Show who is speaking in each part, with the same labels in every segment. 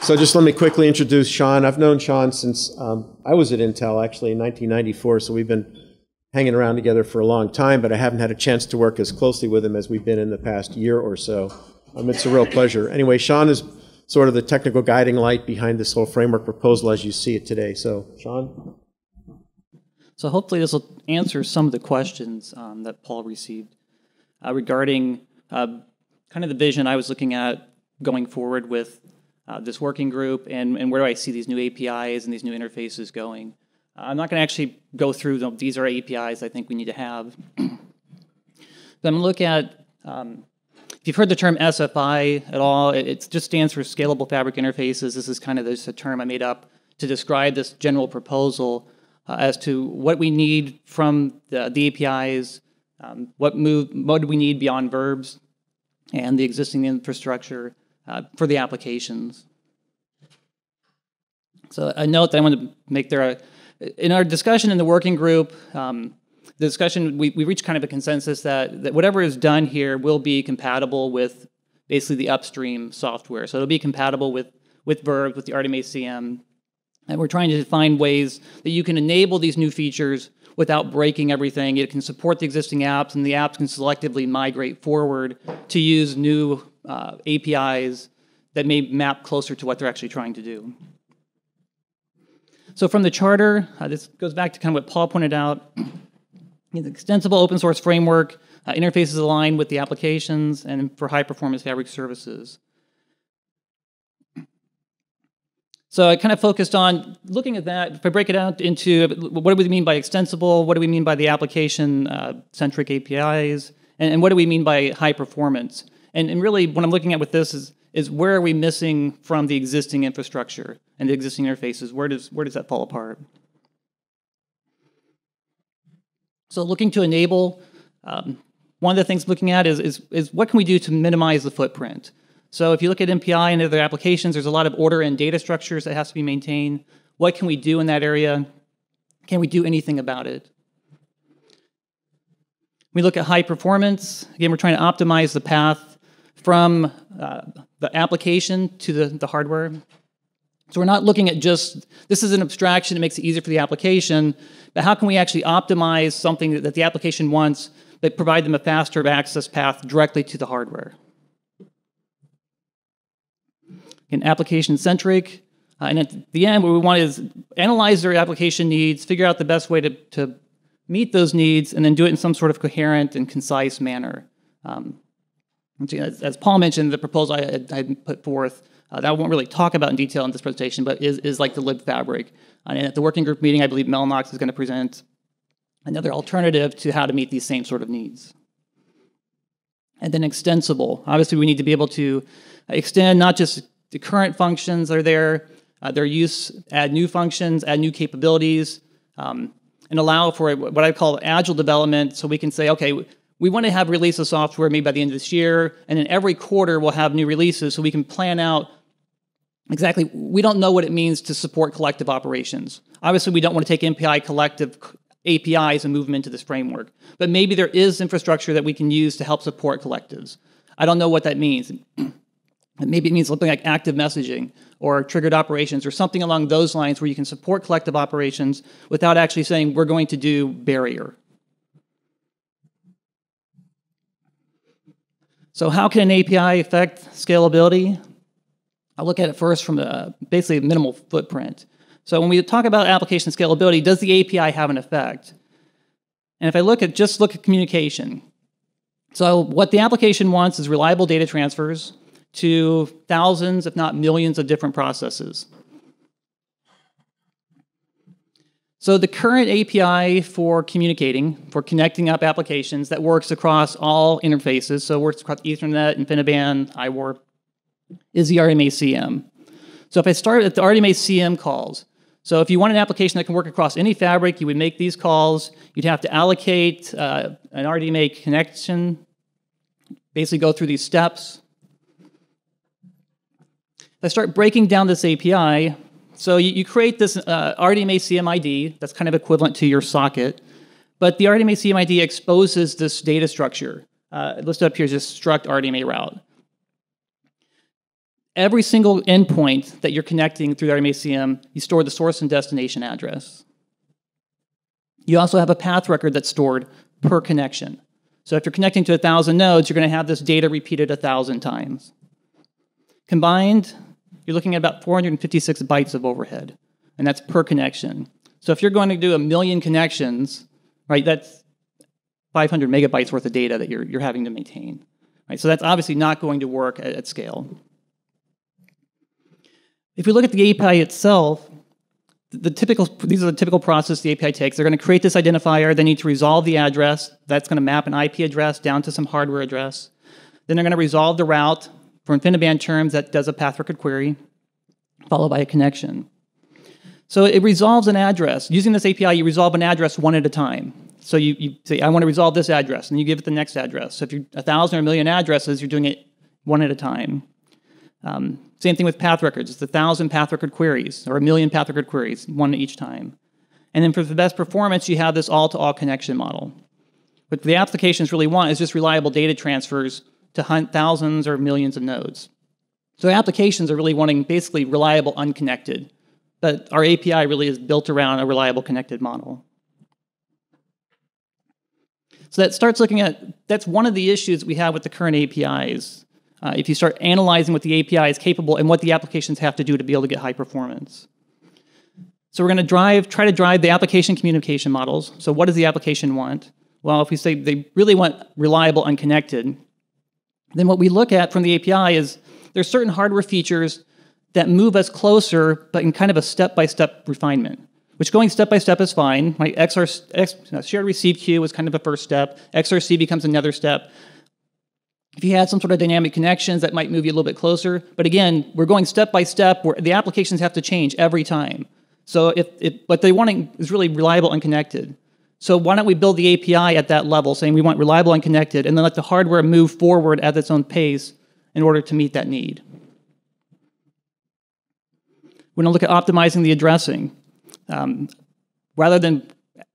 Speaker 1: So just let me quickly introduce Sean. I've known Sean since I was at Intel, actually, in 1994, so we've been hanging around together for a long time, but I haven't had a chance to work as closely with him as we've been in the past year or so. It's a real pleasure. Anyway, Sean is sort of the technical guiding light behind this whole framework proposal as you see it today. So, Sean?
Speaker 2: So hopefully this will answer some of the questions that Paul received regarding kind of the vision I was looking at going forward with this working group and where do I see these new APIs and these new interfaces going. I'm not going to actually go through them. These are APIs I think we need to have. But I'm going to look at, if you've heard the term SFI at all, it just stands for Scalable Fabric Interfaces. This is kind of just a term I made up to describe this general proposal as to what we need from the APIs, what do we need beyond verbs, and the existing infrastructure for the applications. So a note that I want to make there, in our discussion in the working group, the discussion, we reached kind of a consensus that whatever is done here will be compatible with basically the upstream software. So it'll be compatible with verbs, with the RDMA-CM, and we're trying to find ways that you can enable these new features without breaking everything. It can support the existing apps, and the apps can selectively migrate forward to use new APIs that may map closer to what they're actually trying to do. So from the charter, this goes back to kind of what Paul pointed out. The extensible open source framework, interfaces align with the applications and for high performance fabric services. So I kind of focused on looking at that. If I break it out into what do we mean by extensible, what do we mean by the application centric APIs, and what do we mean by high performance? And really what I'm looking at with this is where are we missing from the existing infrastructure and the existing interfaces? Where does that fall apart? So looking to enable, one of the things looking at is what can we do to minimize the footprint? So if you look at MPI and other applications, there's a lot of order and data structures that has to be maintained. What can we do in that area? Can we do anything about it? We look at high performance. Again, we're trying to optimize the path from the application to the hardware. So we're not looking at just, this is an abstraction, it makes it easier for the application, but how can we actually optimize something that the application wants, but provide them a faster access path directly to the hardware? And application-centric, and at the end, what we want is analyze their application needs, figure out the best way to meet those needs, and then do it in some sort of coherent and concise manner. As Paul mentioned, the proposal I had put forth, that I won't really talk about in detail in this presentation, but is like the libfabric. And at the working group meeting, I believe Mellanox is going to present another alternative to how to meet these same sort of needs. And then extensible. Obviously, we need to be able to extend not just the current functions that are there, their use, add new functions, add new capabilities, and allow for what I call agile development, so we can say, okay, we want to have release of software maybe by the end of this year, and then every quarter we'll have new releases so we can plan out exactly, we don't know what it means to support collective operations. Obviously, we don't want to take MPI collective APIs and move them into this framework, but maybe there is infrastructure that we can use to help support collectives. I don't know what that means. Maybe it means something like active messaging or triggered operations or something along those lines where you can support collective operations without actually saying we're going to do barrier. So how can an API affect scalability? I'll look at it first from basically a minimal footprint. So when we talk about application scalability, does the API have an effect? And if I just look at communication. So what the application wants is reliable data transfers to thousands, if not millions, of different processes. So the current API for communicating, for connecting up applications that works across all interfaces, so it works across Ethernet, InfiniBand, iWarp, is the RDMA-CM. So if I start at the RDMA-CM calls, so if you want an application that can work across any fabric, you would make these calls. You'd have to allocate an RDMA connection, basically go through these steps. If I start breaking down this API, so you create this RDMA-CM ID that's kind of equivalent to your socket, but the RDMA-CM ID exposes this data structure. Listed up here is just struct RDMA route. every single endpoint that you're connecting through the RMACM, you store the source and destination address. You also have a path record that's stored per connection. So if you're connecting to 1,000 nodes, you're going to have this data repeated 1,000 times. Combined, you're looking at about 456 bytes of overhead, and that's per connection. So if you're going to do 1 million connections, right, that's 500 megabytes worth of data that you're having to maintain. Right? So that's obviously not going to work at scale. If we look at the API itself, these are the typical process the API takes. They're going to create this identifier. They need to resolve the address. That's going to map an IP address down to some hardware address. Then they're going to resolve the route for InfiniBand terms that does a path record query, followed by a connection. So it resolves an address. Using this API, you resolve an address one at a time. So you say, I want to resolve this address, and you give it the next address. So if you're 1,000 or 1 million addresses, you're doing it one at a time. Same thing with path records. It's 1,000 path record queries, or 1 million path record queries, one each time. And then for the best performance, you have this all-to-all connection model. What the applications really want is just reliable data transfers to thousands or millions of nodes. So applications are really wanting basically reliable unconnected. But our API really is built around a reliable connected model. So that starts looking at, that's one of the issues we have with the current APIs. If you start analyzing what the API is capable and what the applications have to do to be able to get high performance. So we're going to try to drive the application communication models. So what does the application want? Well, if we say they really want reliable unconnected, then what we look at from the API is there's certain hardware features that move us closer, but in kind of a step-by-step refinement, which going step-by-step is fine. Like shared receive queue is kind of a first step. XRC becomes another step. If you had some sort of dynamic connections, that might move you a little bit closer. But again, we're going step-by-step where the applications have to change every time. So what they want is really reliable unconnected. So why don't we build the API at that level, saying we want reliable unconnected, and then let the hardware move forward at its own pace in order to meet that need. We're going to look at optimizing the addressing. Rather than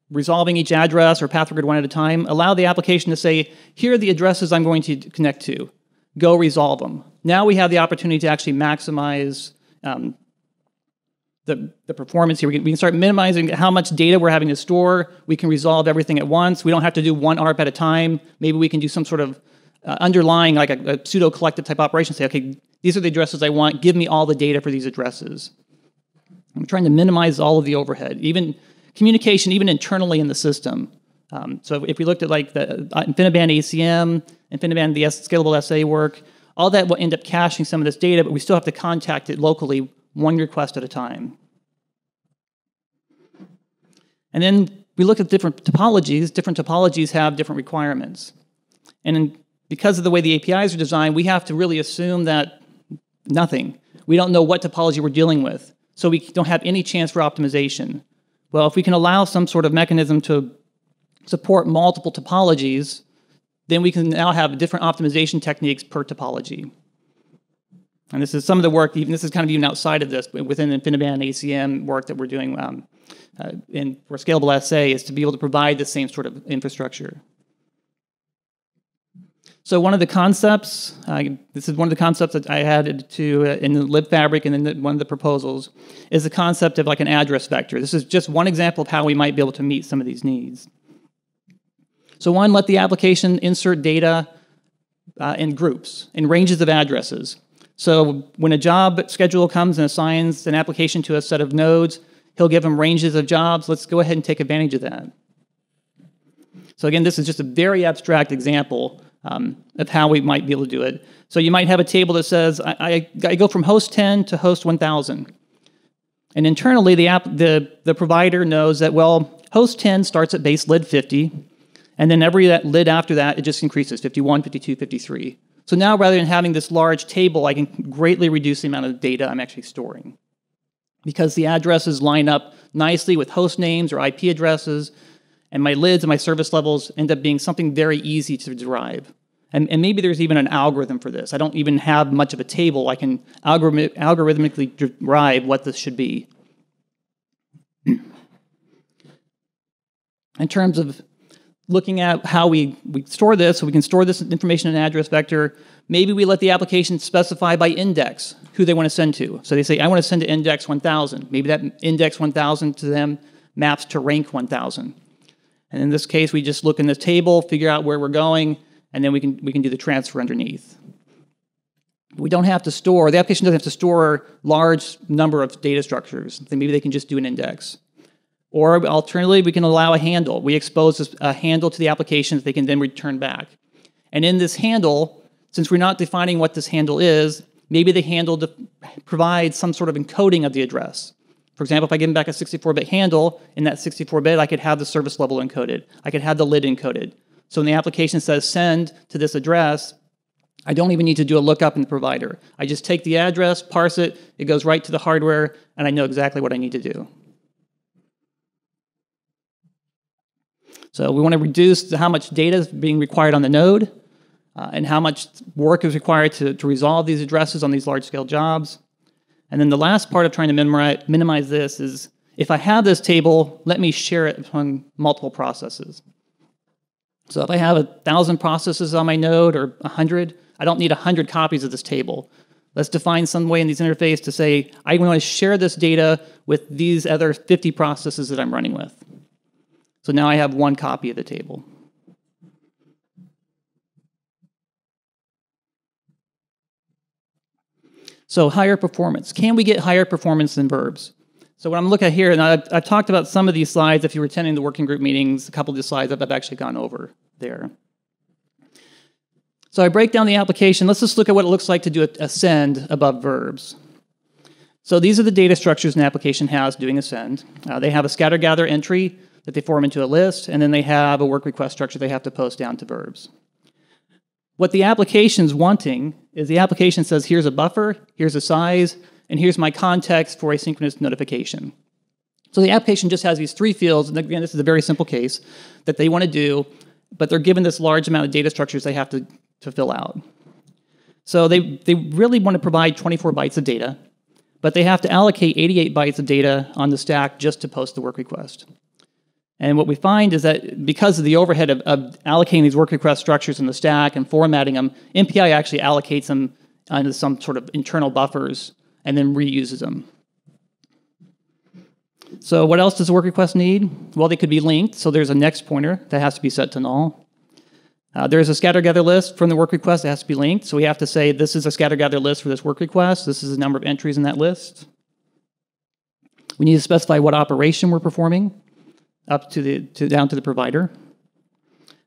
Speaker 2: resolving each address or path record one at a time, allow the application to say, here are the addresses I'm going to connect to. Go resolve them. Now we have the opportunity to actually maximize the performance here. We can start minimizing how much data we're having to store. We can resolve everything at once. We don't have to do one ARP at a time. Maybe we can do some sort of underlying, like a pseudo-collective type operation. Say, okay, these are the addresses I want. Give me all the data for these addresses. I'm trying to minimize all of the overhead, even communication, even internally in the system. So if we looked at like the InfiniBand ACM, InfiniBand the Scalable SA work, all that will end up caching some of this data, but we still have to contact it locally, one request at a time. And then we look at different topologies. Different topologies have different requirements. And because of the way the APIs are designed, we have to really assume that nothing. We don't know what topology we're dealing with. So we don't have any chance for optimization. Well, if we can allow some sort of mechanism to support multiple topologies, then we can now have different optimization techniques per topology. And this is some of the work, this is kind of even outside of this, within InfiniBand ACM work that we're doing for Scalable SA, is to be able to provide the same sort of infrastructure. So one of the concepts, this is one of the concepts that I added to in the libfabric and in one of the proposals, is the concept of like an address vector. This is just one example of how we might be able to meet some of these needs. So one, let the application insert data in groups, in ranges of addresses. So when a job schedule comes and assigns an application to a set of nodes, he'll give them ranges of jobs. Let's go ahead and take advantage of that. So again, this is just a very abstract example of how we might be able to do it. So you might have a table that says, I go from host 10 to host 1,000. And internally, the provider knows that, well, host 10 starts at base lid 50, and then every lid after that, it just increases, 51, 52, 53. So now, rather than having this large table, I can greatly reduce the amount of data I'm actually storing. Because the addresses line up nicely with host names or IP addresses, and my lids and my service levels end up being something very easy to derive. And maybe there's even an algorithm for this. I don't even have much of a table. I can algorithmically derive what this should be. In terms of looking at how we store this, so we can store this information in an address vector Maybe we let the application specify by index who they want to send to. So they say, I want to send to index 1000. Maybe that index 1000 to them maps to rank 1000. And in this case, we just look in this table, figure out where we're going, and then we can do the transfer underneath. We don't have to store, the application doesn't have to store large number of data structures. Maybe they can just do an index. Or alternatively, we can allow a handle. We expose a handle to the application that they can then return back. And in this handle, since we're not defining what this handle is, maybe the handle provides some sort of encoding of the address. For example, if I give them back a 64-bit handle, in that 64-bit, I could have the service level encoded. I could have the lid encoded. So when the application says send to this address, I don't even need to do a lookup in the provider. I just take the address, parse it, it goes right to the hardware, and I know exactly what I need to do. So we want to reduce how much data is being required on the node, and how much work is required to resolve these addresses on these large-scale jobs. And then the last part of trying to minimize this is, if I have this table, let me share it among multiple processes. So if I have 1,000 processes on my node, or 100, I don't need 100 copies of this table. Let's define some way in these interfaces to say, I want to share this data with these other 50 processes that I'm running with. So now I have one copy of the table. So higher performance. Can we get higher performance than verbs? So what I'm looking at here, and I've talked about some of these slides. If you were attending the working group meetings, a couple of these slides I've actually gone over there. So I break down the application. Let's just look at what it looks like to do a send above verbs. So these are the data structures an application has doing a send. They have a scatter-gather entry that they form into a list, and then they have a work request structure they have to post down to verbs. What the application's wanting is the application says, here's a buffer, here's a size, and here's my context for asynchronous notification. So the application just has these three fields, and again, this is a very simple case, that they want to do, but they're given this large amount of data structures they have to fill out. So they really want to provide 24 bytes of data, but they have to allocate 88 bytes of data on the stack just to post the work request. And what we find is that because of the overhead of allocating these work request structures in the stack and formatting them, MPI actually allocates them onto some sort of internal buffers and then reuses them. So what else does a work request need? Well, they could be linked, so there's a next pointer that has to be set to null. There's a scatter-gather list from the work request that has to be linked, so we have to say this is a scatter-gather list for this work request, this is the number of entries in that list. We need to specify what operation we're performing up to down to the provider.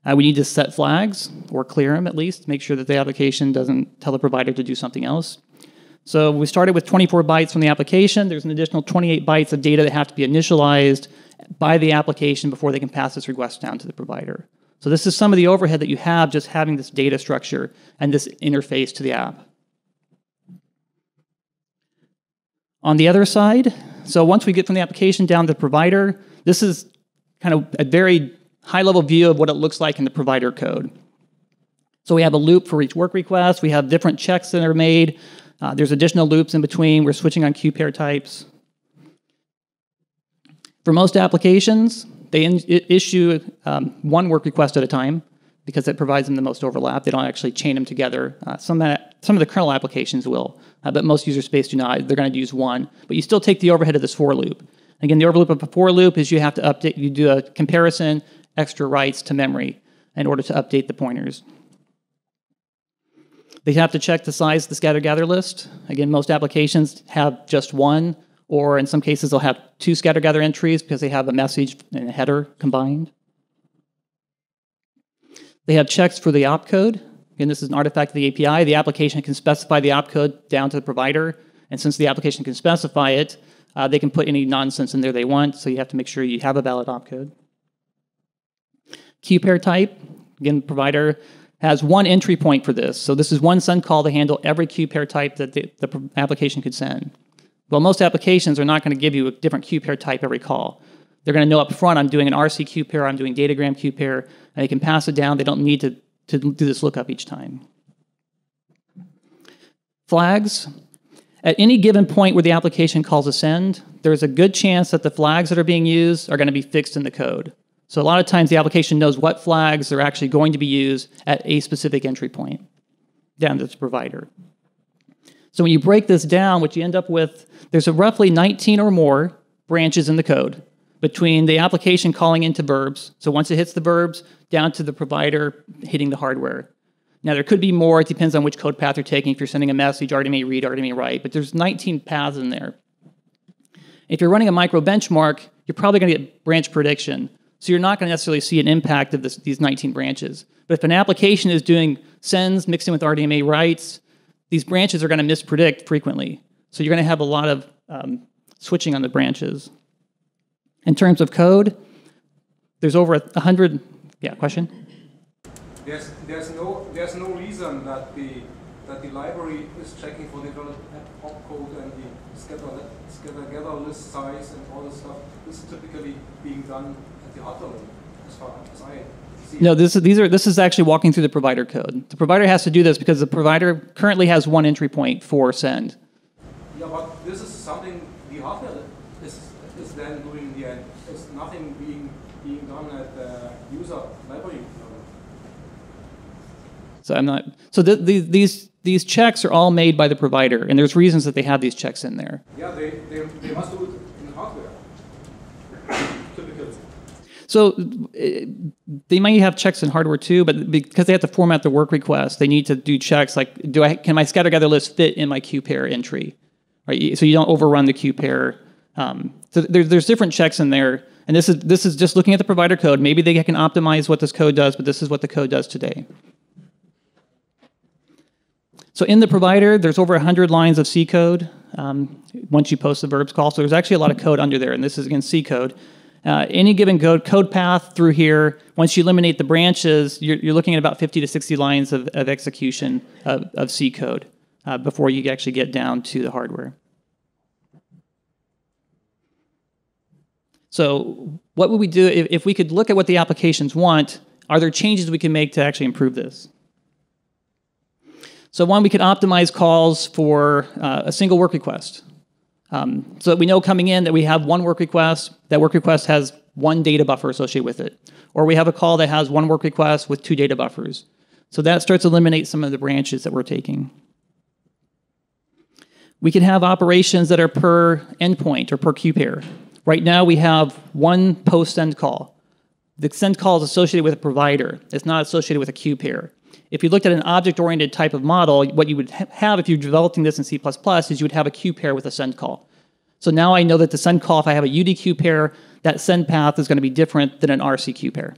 Speaker 2: We need to set flags, or clear them at least, make sure that the application doesn't tell the provider to do something else. So we started with 24 bytes from the application. There's an additional 28 bytes of data that have to be initialized by the application before they can pass this request down to the provider. So this is some of the overhead that you have just having this data structure and this interface to the app. On the other side, so once we get from the application down to the provider, this is kind of a very high-level view of what it looks like in the provider code. So we have a loop for each work request. We have different checks that are made. There's additional loops in between. We're switching on queue pair types. For most applications, they issue one work request at a time because it provides them the most overlap. They don't actually chain them together. Some of the kernel applications will, but most user space do not. They're going to use one. But you still take the overhead of this for loop. Again, the overloop of a for loop is you have to update, you do a comparison, extra writes to memory in order to update the pointers. They have to check the size of the scatter-gather list. Again, most applications have just one, or in some cases they'll have two scatter-gather entries because they have a message and a header combined. They have checks for the opcode. Again, this is an artifact of the API. The application can specify the opcode down to the provider, and since the application can specify it, they can put any nonsense in there they want, so you have to make sure you have a valid opcode. Queue pair type, again, the provider has one entry point for this. So this is one send call to handle every queue pair type that the application could send. Well, most applications are not going to give you a different queue pair type every call. They're going to know up front, I'm doing an RC queue pair, I'm doing datagram queue pair, and they can pass it down. They don't need to do this lookup each time. Flags. At any given point where the application calls a send, there's a good chance that the flags that are being used are going to be fixed in the code. So a lot of times the application knows what flags are actually going to be used at a specific entry point. down to the provider. So when you break this down, what you end up with, there's roughly 19 or more branches in the code between the application calling into verbs. So once it hits the verbs, down to the provider hitting the hardware. Now there could be more. It depends on which code path you're taking. If you're sending a message, RDMA read, RDMA write. But there's 19 paths in there. If you're running a micro benchmark, you're probably going to get branch prediction. So you're not going to necessarily see an impact of these 19 branches. But if an application is doing sends mixed in with RDMA writes, these branches are going to mispredict frequently. So you're going to have a lot of switching on the branches. In terms of code, there's over 100. Yeah, question?
Speaker 3: There's no reason that the library is checking for the opcode and the scatter-gather list size and all this stuff. This is typically being done at the hardware level, as far as I see.
Speaker 2: No, this is actually walking through the provider code. The provider has to do this because the provider currently has one entry point for send.
Speaker 3: Yeah, but this is something the hardware is then doing in the end. There's nothing being done at the user library level.
Speaker 2: So I'm not. So these checks are all made by the provider, and there's reasons that they have these checks in there.
Speaker 3: Yeah, they must do it in hardware. Typically.
Speaker 2: So they might have checks in hardware too, but because they have to format the work request, they need to do checks like, can my scatter gather list fit in my queue pair entry, right? So you don't overrun the queue pair. So there's different checks in there, and this is just looking at the provider code. Maybe they can optimize what this code does, but this is what the code does today. So in the provider, there's over 100 lines of C code once you post the verbs call. So there's actually a lot of code under there, and this is, again, C code. Any given code path through here, once you eliminate the branches, you're looking at about 50 to 60 lines of execution of C code before you actually get down to the hardware. So what would we do if we could look at what the applications want? Are there changes we can make to actually improve this? So one, we could optimize calls for a single work request. So that we know coming in that we have one work request, that work request has one data buffer associated with it. Or we have a call that has one work request with two data buffers. So that starts to eliminate some of the branches that we're taking. We can have operations that are per endpoint or per queue pair. Right now we have one post-send call. The send call is associated with a provider. It's not associated with a queue pair. If you looked at an object-oriented type of model, what you would have if you're developing this in C++ is you would have a queue pair with a send call. So now I know that the send call, if I have a UD queue pair, that send path is going to be different than an RC queue pair.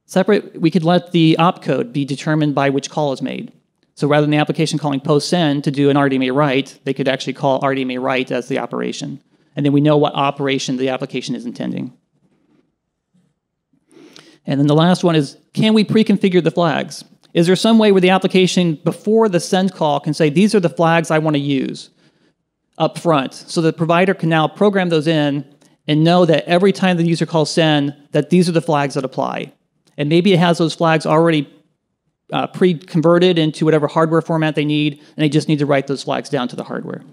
Speaker 2: Separate, we could let the opcode be determined by which call is made. So rather than the application calling post-send to do an RDMA write, they could actually call RDMA write as the operation. And then we know what operation the application is intending. And then the last one is, can we pre-configure the flags? Is there some way where the application, before the send call, can say, these are the flags I want to use up front, so the provider can now program those in and know that every time the user calls send, that these are the flags that apply. And maybe it has those flags already pre-converted into whatever hardware format they need, and they just need to write those flags down to the hardware.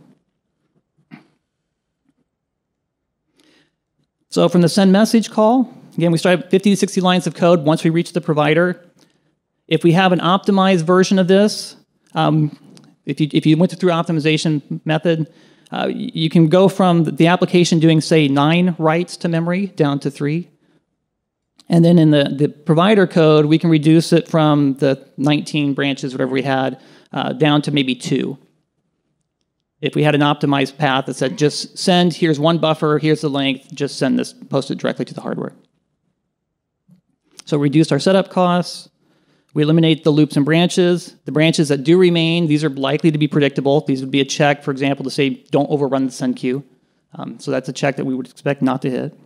Speaker 2: So from the send message call, again, we start at 50 to 60 lines of code once we reach the provider. If we have an optimized version of this, if you went through optimization method, you can go from the application doing, say, 9 writes to memory down to 3. And then in the provider code, we can reduce it from the 19 branches, whatever we had, down to maybe 2. If we had an optimized path that said, just send, here's one buffer, here's the length, just send this, post it directly to the hardware. So reduce our setup costs. We eliminate the loops and branches. The branches that do remain, these are likely to be predictable. These would be a check, for example, to say, don't overrun the send queue. So that's a check that we would expect not to hit.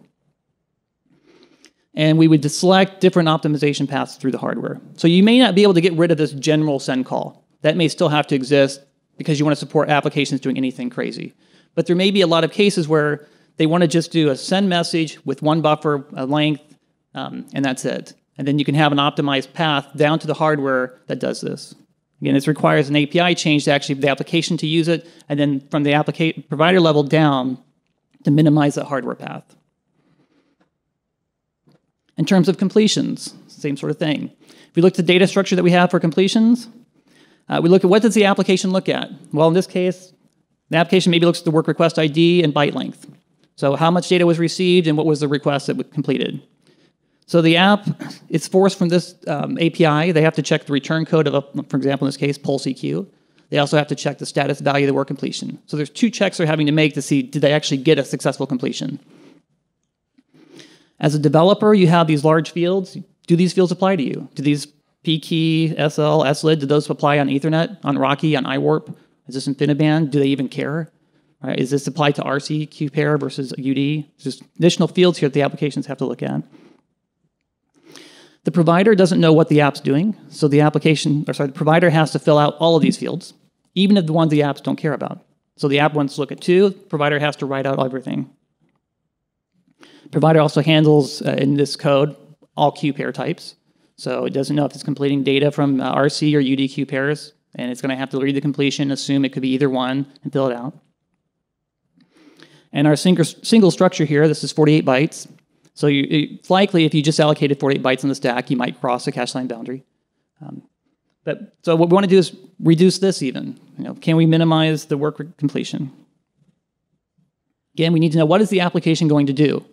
Speaker 2: And we would select different optimization paths through the hardware. So you may not be able to get rid of this general send call. That may still have to exist because you want to support applications doing anything crazy. But there may be a lot of cases where they want to just do a send message with one buffer, a length, and that's it. And then you can have an optimized path down to the hardware that does this. Again, this requires an API change to actually the application to use it, and then from the provider level down to minimize that hardware path. In terms of completions, same sort of thing. If we look at the data structure that we have for completions, we look at what does the application look at? Well, in this case, the application maybe looks at the work request ID and byte length. So how much data was received and what was the request that was completed. So the app is forced from this API. They have to check the return code of, for example, in this case, poll CQ. They also have to check the status value of the work completion. So there's 2 checks they're having to make to see did they actually get a successful completion. As a developer, you have these large fields. Do these fields apply to you? Do these PKey, SL, SLID, do those apply on Ethernet, on Rocky, on iWarp? Is this InfiniBand? Do they even care? Right, is this applied to RC, Q pair versus UD? Just additional fields here that the applications have to look at. The provider doesn't know what the app's doing, so the the provider has to fill out all of these fields, even if the ones the apps don't care about. So the app wants to look at 2, the provider has to write out everything. Provider also handles, in this code, all Q pair types. So it doesn't know if it's completing data from RC or UDQ pairs, and it's going to have to read the completion, assume it could be either one, and fill it out. And our single structure here, this is 48 bytes. So it's likely if you just allocated 48 bytes on the stack, you might cross a cache line boundary. So what we want to do is reduce this even. Can we minimize the work completion? Again, we need to know what is the application going to do.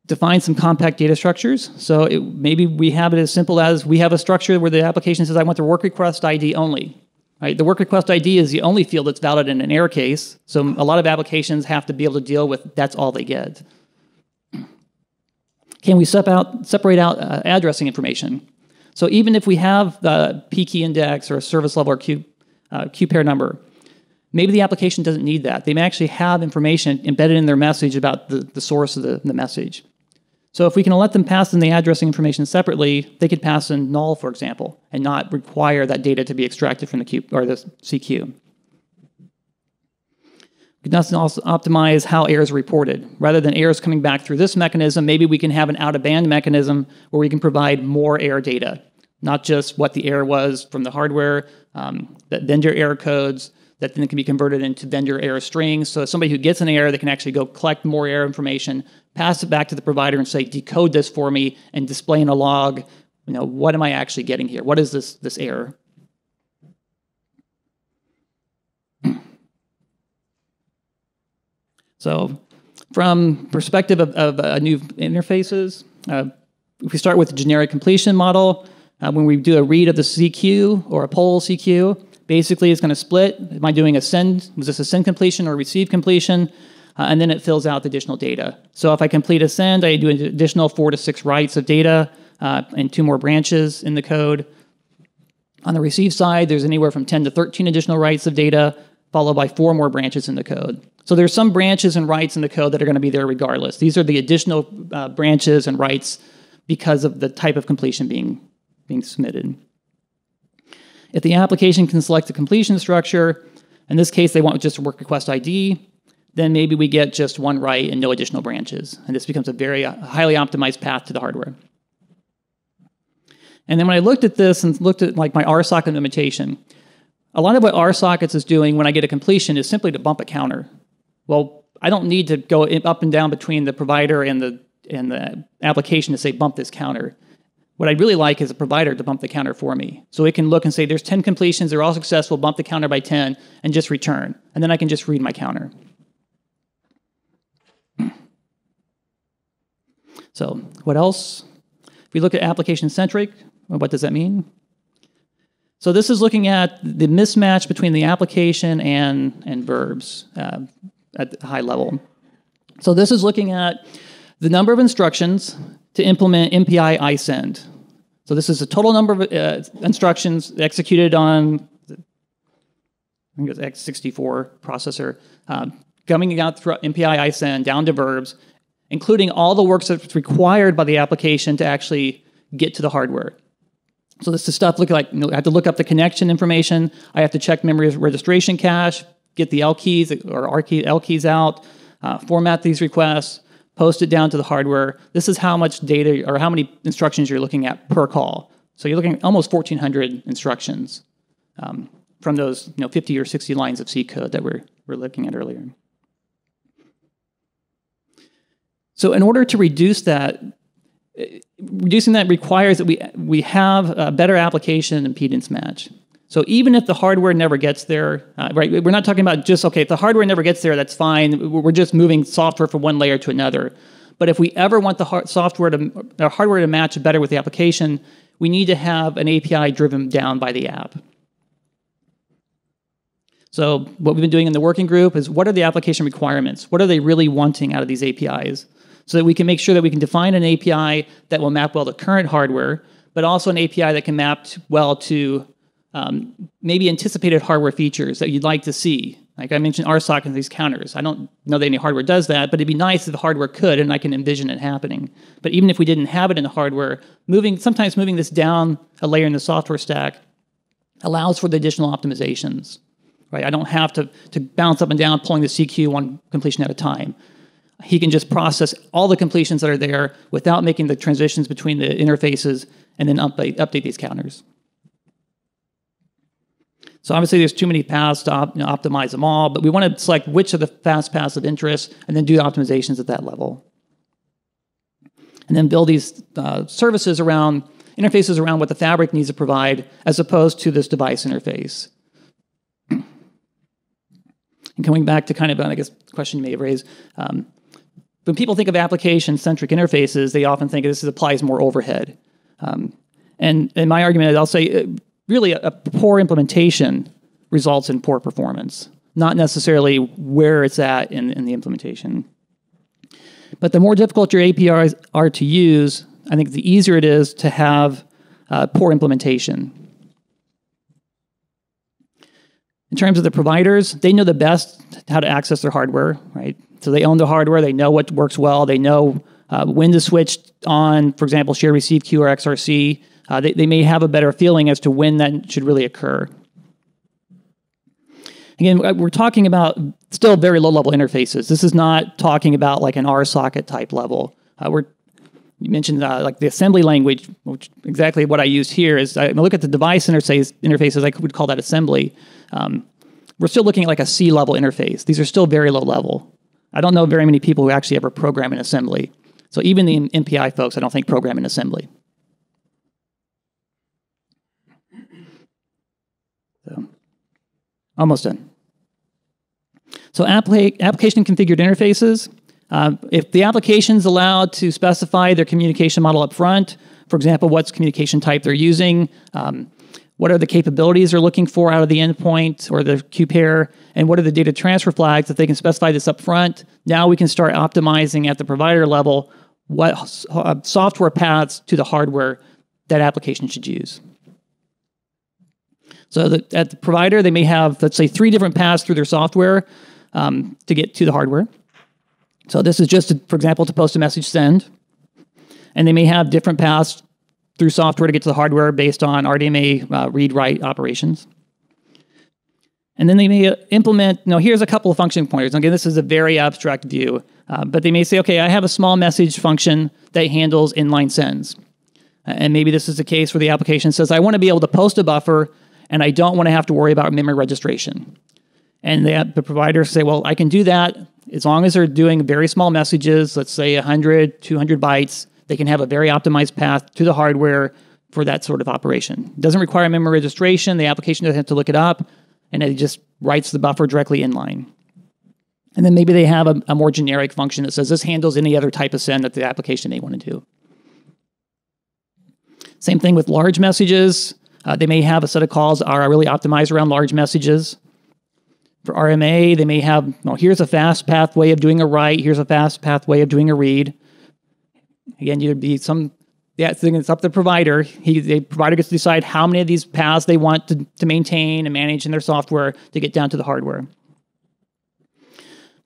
Speaker 2: Define some compact data structures. So maybe we have it as simple as we have a structure where the application says, I want the work request ID only. Right? The work request ID is the only field that's valid in an error case. So a lot of applications have to be able to deal with that's all they get. Can we separate out addressing information? So even if we have the PKey index or a service level or Q pair number, maybe the application doesn't need that. They may actually have information embedded in their message about the source of the message. So if we can let them pass in the addressing information separately, they could pass in null, for example, and not require that data to be extracted from the Q or the CQ. We can also optimize how errors are reported. Rather than errors coming back through this mechanism, maybe we can have an out-of-band mechanism where we can provide more error data, not just what the error was from the hardware, that vendor error codes, that then can be converted into vendor error strings. So somebody who gets an error, they can actually go collect more error information, pass it back to the provider and say, decode this for me and display in a log, what am I actually getting here? What is this error? So from perspective of new interfaces, if we start with the generic completion model, when we do a read of the CQ or a poll CQ, basically it's going to split. Am I doing a send? Was this a send completion or receive completion? And then it fills out the additional data. So if I complete a send, I do an additional 4 to 6 writes of data and 2 more branches in the code. On the receive side, there's anywhere from 10 to 13 additional writes of data, followed by 4 more branches in the code. So there's some branches and writes in the code that are going to be there regardless. These are the additional branches and writes because of the type of completion being submitted. If the application can select a completion structure, in this case they want just a work request ID, then maybe we get just 1 write and no additional branches. And this becomes a very highly optimized path to the hardware. And then when I looked at this and looked at like my RSocket implementation, a lot of what RSockets is doing when I get a completion is simply to bump a counter. Well, I don't need to go up and down between the provider and the application to say bump this counter. What I'd really like is a provider to bump the counter for me. So it can look and say there's 10 completions, they're all successful, bump the counter by 10, and just return. And then I can just read my counter. So what else? If we look at application-centric, what does that mean? So this is looking at the mismatch between the application and verbs at the high level. So this is looking at the number of instructions to implement MPI iSend. So this is the total number of instructions executed on, I think it's x64 processor, coming out through MPI iSend down to verbs, including all the work that's required by the application to actually get to the hardware. So this is stuff looking like, I have to look up the connection information, I have to check memory registration cache, get the L keys or L keys out, format these requests, post it down to the hardware. This is how much data or how many instructions you're looking at per call. So you're looking at almost 1,400 instructions from those 50 or 60 lines of C code that we're looking at earlier. So in order to reduce that, reducing that requires that we have a better application impedance match. So even if the hardware never gets there, right? We're not talking about just, okay, if the hardware never gets there, that's fine. We're just moving software from one layer to another. But if we ever want the hardware to match better with the application, we need to have an API driven down by the app. So what we've been doing in the working group is, what are the application requirements? What are they really wanting out of these APIs? So that we can make sure that we can define an API that will map well to current hardware, but also an API that can map well to maybe anticipated hardware features that you'd like to see. Like I mentioned RSocket and these counters. I don't know that any hardware does that, but it'd be nice if the hardware could, and I can envision it happening. But even if we didn't have it in the hardware, sometimes moving this down a layer in the software stack allows for the additional optimizations. Right? I don't have to bounce up and down, pulling the CQ one completion at a time. He can just process all the completions that are there without making the transitions between the interfaces and then update these counters. So obviously there's too many paths to optimize them all, but we want to select which are the fast paths of interest and then do the optimizations at that level. And then build these services around, interfaces around what the fabric needs to provide as opposed to this device interface. And coming back to kind of, I guess, the question you may have raised, when people think of application-centric interfaces, they often think this applies more overhead. And my argument is, I'll say, really a poor implementation results in poor performance, not necessarily where it's at in the implementation. But the more difficult your APIs are to use, I think the easier it is to have poor implementation. In terms of the providers, they know the best how to access their hardware, right? So they own the hardware, they know what works well, they know when to switch on, for example, share receive queue or XRC. They may have a better feeling as to when that should really occur. Again, we're talking about still very low-level interfaces. This is not talking about like an RSocket type level. You mentioned like the assembly language, which exactly what I use here is, I look at the device interfaces, I would call that assembly. We're still looking at like a C-level interface. These are still very low level. I don't know very many people who actually ever program in assembly. So even the MPI folks, I don't think program in assembly. So, almost done. So application configured interfaces. If the application is allowed to specify their communication model up front, for example, what's communication type they're using, what are the capabilities they're looking for out of the endpoint or the queue pair, and what are the data transfer flags, if they can specify this up front, now we can start optimizing at the provider level what software paths to the hardware that application should use. So at the provider, they may have, let's say, 3 different paths through their software to get to the hardware. So this is just, for example, to post a message send. And they may have different paths through software to get to the hardware based on RDMA read-write operations. And then they may implement, here's a couple of function pointers. Again, this is a very abstract view. But they may say, okay, I have a small message function that handles inline sends. And maybe this is the case where the application says, I want to be able to post a buffer, and I don't want to have to worry about memory registration. And the providers say, well, I can do that as long as they're doing very small messages, let's say 100, 200 bytes. They can have a very optimized path to the hardware for that sort of operation. It doesn't require memory registration. The application doesn't have to look it up, and it just writes the buffer directly inline. And then maybe they have a more generic function that says this handles any other type of send that the application may want to do. Same thing with large messages. They may have a set of calls that are really optimized around large messages. For RMA, they may have, here's a fast path way of doing a write, here's a fast path way of doing a read. Again, you'd be it's up to the provider. The provider gets to decide how many of these paths they want to maintain and manage in their software to get down to the hardware.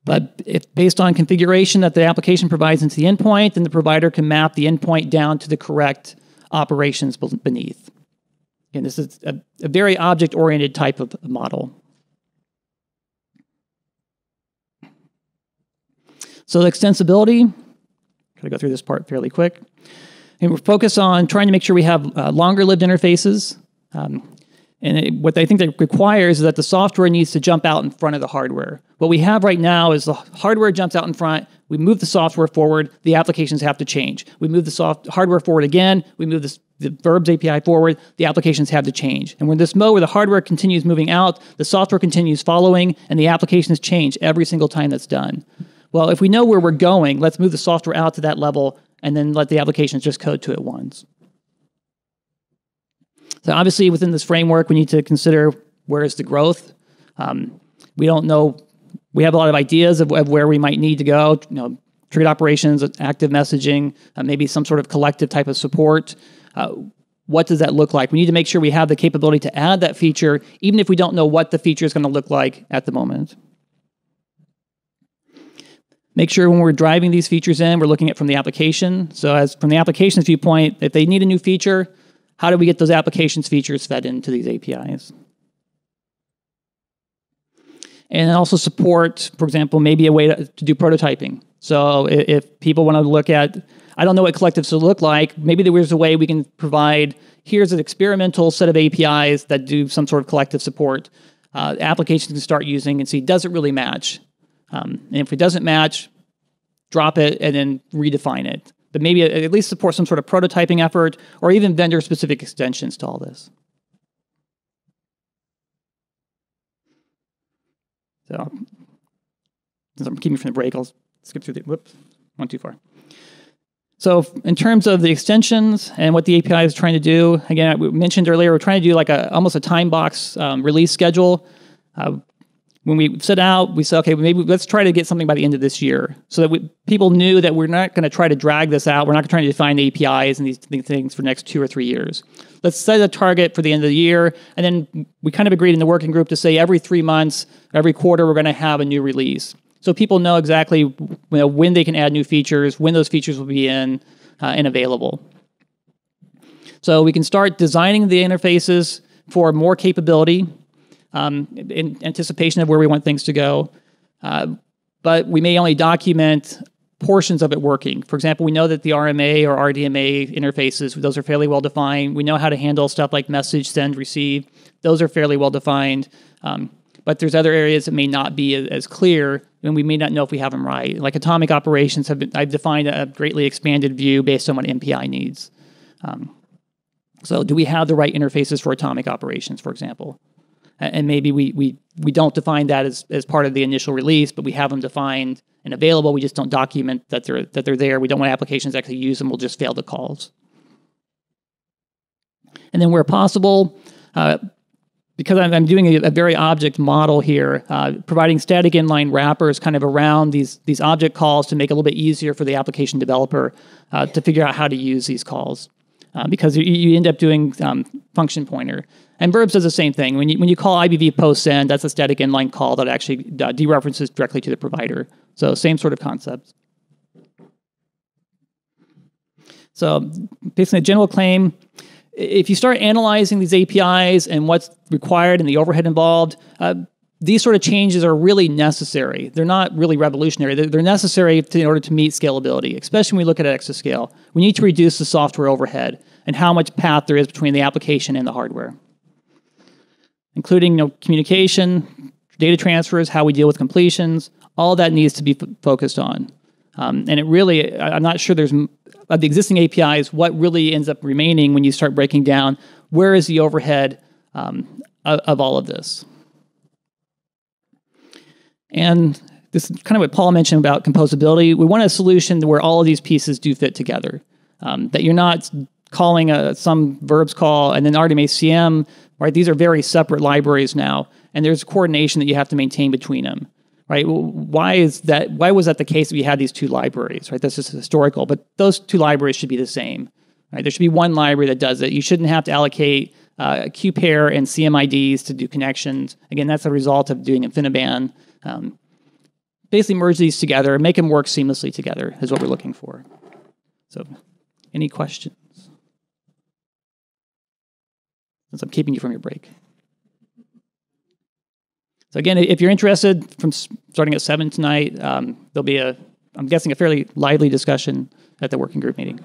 Speaker 2: But if based on configuration that the application provides into the endpoint, then the provider can map the endpoint down to the correct operations beneath. Again, this is a very object-oriented type of model. So the extensibility, try to go through this part fairly quick. And we're focused on trying to make sure we have longer-lived interfaces. And And what I think that requires is that the software needs to jump out in front of the hardware. What we have right now is the hardware jumps out in front, we move the software forward, the applications have to change. We move the hardware forward again, we move the Verbs API forward, the applications have to change. And we're in this mode where the hardware continues moving out, the software continues following, and the applications change every single time that's done. Well, if we know where we're going, let's move the software out to that level and then let the applications just code to it once. So obviously within this framework, we need to consider where is the growth. We don't know, we have a lot of ideas of where we might need to go, triggered operations, active messaging, maybe some sort of collective type of support. What does that look like? We need to make sure we have the capability to add that feature, even if we don't know what the feature is going to look like at the moment. Make sure when we're driving these features in, we're looking at from the application. So as from the application's viewpoint, if they need a new feature, how do we get those applications features fed into these APIs? And also support, for example, maybe a way to do prototyping. So if people want to look at, I don't know what collectives will look like, maybe there's a way we can provide, here's an experimental set of APIs that do some sort of collective support. Applications can start using and see, does it really match? And if it doesn't match, drop it and then redefine it. But maybe at least support some sort of prototyping effort or even vendor-specific extensions to all this. So, since I'm keeping from the break, I'll skip through the, whoops, went too far. So in terms of the extensions and what the API is trying to do, again, we mentioned earlier, we're trying to do like almost a time box release schedule. When we set out, we said, okay, maybe let's try to get something by the end of this year so that people knew that we're not going to try to drag this out. We're not trying to define the APIs and these things for the next 2 or 3 years. Let's set a target for the end of the year. And then we kind of agreed in the working group to say every 3 months, every quarter, we're going to have a new release. So people know exactly when they can add new features, when those features will be in and available. So we can start designing the interfaces for more capability, in anticipation of where we want things to go. But we may only document portions of it working. For example, we know that the RMA or RDMA interfaces, those are fairly well defined. We know how to handle stuff like message, send, receive. Those are fairly well defined. But there's other areas that may not be as clear, and we may not know if we have them right. Like atomic operations, I've defined a greatly expanded view based on what MPI needs. So do we have the right interfaces for atomic operations, for example? And maybe we don't define that as part of the initial release, but we have them defined and available. We just don't document that they're there. We don't want applications to actually use them. We'll just fail the calls. And then where possible, because I'm doing a very object model here, providing static inline wrappers kind of around these object calls to make it a little bit easier for the application developer to figure out how to use these calls. Because you end up doing function pointer. And Verbs does the same thing. When you call IBV post send, that's a static inline call that actually dereferences directly to the provider. So same sort of concept. So basically a general claim, if you start analyzing these APIs and what's required and the overhead involved, these sort of changes are really necessary. They're not really revolutionary. They're necessary in order to meet scalability, especially when we look at exascale. We need to reduce the software overhead and how much path there is between the application and the hardware, including communication, data transfers, how we deal with completions. All that needs to be focused on. And it really, I'm not sure there's, of the existing APIs, what really ends up remaining when you start breaking down where is the overhead of all of this. And this is kind of what Paul mentioned about composability. We want a solution where all of these pieces do fit together. That you're not calling some verbs call and then RDMA-CM, right? These are very separate libraries now, and there's coordination that you have to maintain between them, right? Why was that the case that we had these two libraries, right? That's just historical, but those two libraries should be the same, right? There should be one library that does it. You shouldn't have to allocate QPair and CMIDs to do connections. Again, that's a result of doing InfiniBand. Basically merge these together, make them work seamlessly together is what we're looking for. So, any questions? Since I'm keeping you from your break. So again, if you're interested, from starting at 7 tonight, there'll be I'm guessing, a fairly lively discussion at the working group meeting.